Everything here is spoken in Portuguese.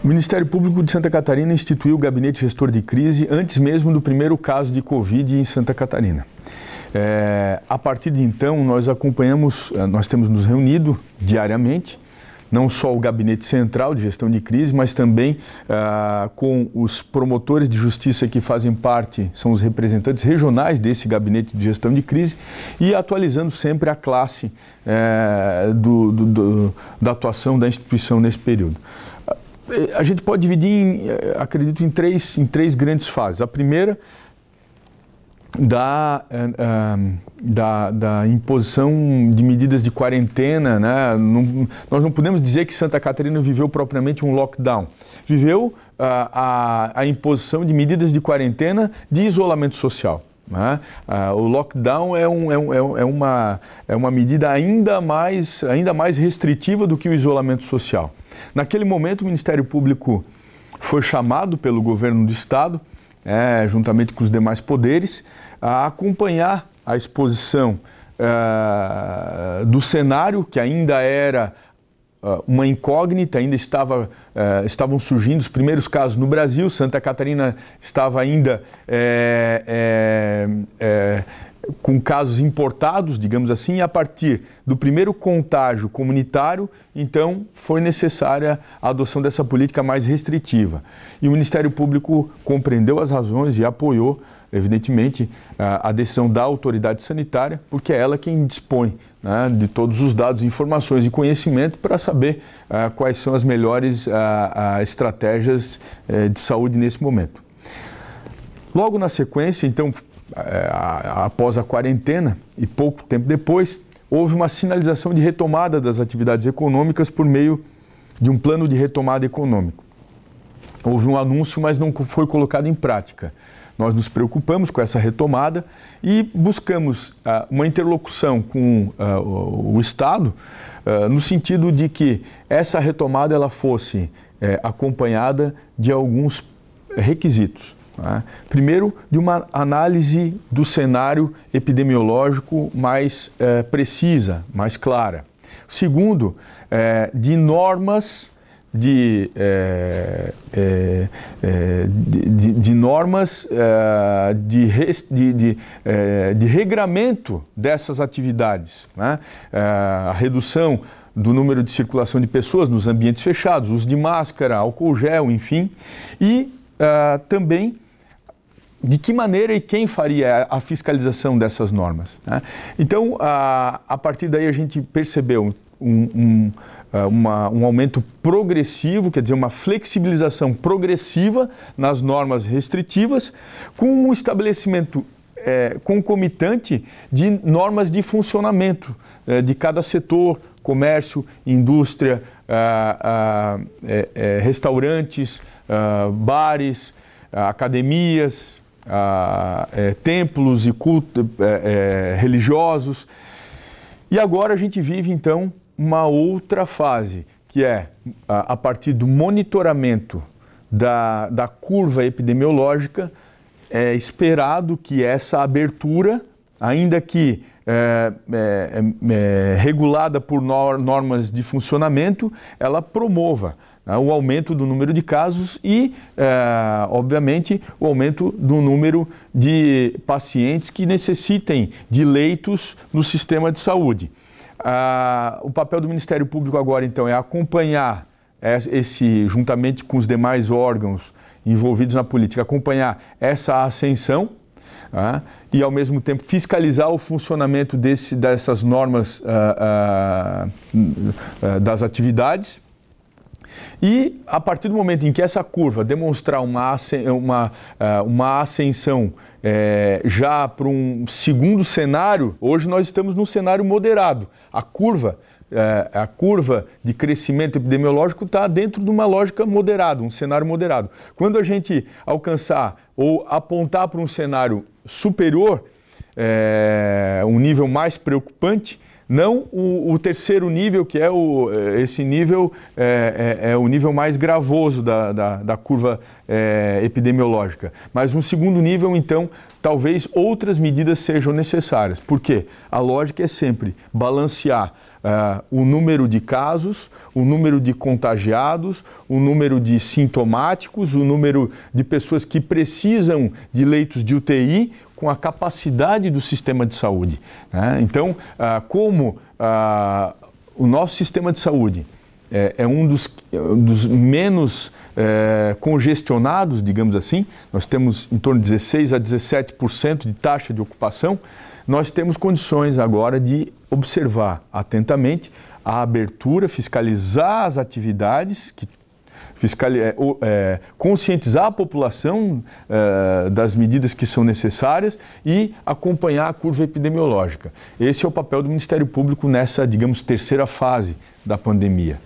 O Ministério Público de Santa Catarina instituiu o Gabinete Gestor de Crise antes mesmo do primeiro caso de Covid em Santa Catarina. A partir de então, nós acompanhamos, nós temos nos reunido diariamente, não só o Gabinete Central de Gestão de Crise, mas também com os promotores de justiça que fazem parte, são os representantes regionais desse Gabinete de Gestão de Crise, e atualizando sempre a classe da atuação da instituição nesse período. A gente pode dividir, acredito, em três grandes fases. A primeira, da imposição de medidas de quarentena, né? Nós não podemos dizer que Santa Catarina viveu propriamente um lockdown. Viveu a imposição de medidas de quarentena de isolamento social. Né? O lockdown é uma medida ainda mais restritiva do que o isolamento social. Naquele momento, o Ministério Público foi chamado pelo governo do Estado, juntamente com os demais poderes, a acompanhar a exposição do cenário, que ainda era uma incógnita, ainda estavam surgindo os primeiros casos no Brasil. Santa Catarina estava ainda com casos importados, digamos assim, e a partir do primeiro contágio comunitário, então, foi necessária a adoção dessa política mais restritiva. E o Ministério Público compreendeu as razões e apoiou, evidentemente, a decisão da autoridade sanitária, porque é ela quem dispõe, né, de todos os dados, informações e conhecimento para saber quais são as melhores estratégias de saúde nesse momento. Logo na sequência, então, após a quarentena e pouco tempo depois, houve uma sinalização de retomada das atividades econômicas por meio de um plano de retomada econômico. Houve um anúncio, mas não foi colocado em prática. Nós nos preocupamos com essa retomada e buscamos uma interlocução com o Estado no sentido de que essa retomada ela fosse acompanhada de alguns requisitos. Primeiro, de uma análise do cenário epidemiológico mais precisa, mais clara. Segundo, de normas de regramento dessas atividades, né? A redução do número de circulação de pessoas nos ambientes fechados, uso de máscara, álcool gel, enfim, e também de que maneira e quem faria a fiscalização dessas normas, né? Então, a partir daí a gente percebeu um aumento progressivo, quer dizer, uma flexibilização progressiva nas normas restritivas, com um estabelecimento concomitante de normas de funcionamento de cada setor, comércio, indústria, restaurantes, bares, academias, templos e cultos religiosos. E agora a gente vive, então, uma outra fase, que é a partir do monitoramento da curva epidemiológica, é esperado que essa abertura, ainda que regulada por normas de funcionamento, ela promova o aumento do número de casos e, obviamente, o aumento do número de pacientes que necessitem de leitos no sistema de saúde. O papel do Ministério Público agora, então, é acompanhar juntamente com os demais órgãos envolvidos na política, acompanhar essa ascensão e, ao mesmo tempo, fiscalizar o funcionamento dessas normas das atividades. E, a partir do momento em que essa curva demonstrar uma ascensão já para um segundo cenário, hoje nós estamos num cenário moderado. A curva de crescimento epidemiológico está dentro de uma lógica moderada, um cenário moderado. Quando a gente alcançar ou apontar para um cenário superior, um nível mais preocupante, Não o terceiro nível, que é esse nível é o nível mais gravoso da curva epidemiológica. Mas um segundo nível, então, talvez outras medidas sejam necessárias. Por quê? A lógica é sempre balancear o número de casos, o número de contagiados, o número de sintomáticos, o número de pessoas que precisam de leitos de UTI com a capacidade do sistema de saúde, né? Então, como o nosso sistema de saúde é um dos menos congestionados, digamos assim, nós temos em torno de 16% a 17% de taxa de ocupação, nós temos condições agora de observar atentamente a abertura, fiscalizar as atividades, conscientizar a população das medidas que são necessárias e acompanhar a curva epidemiológica. Esse é o papel do Ministério Público nessa, digamos, terceira fase da pandemia.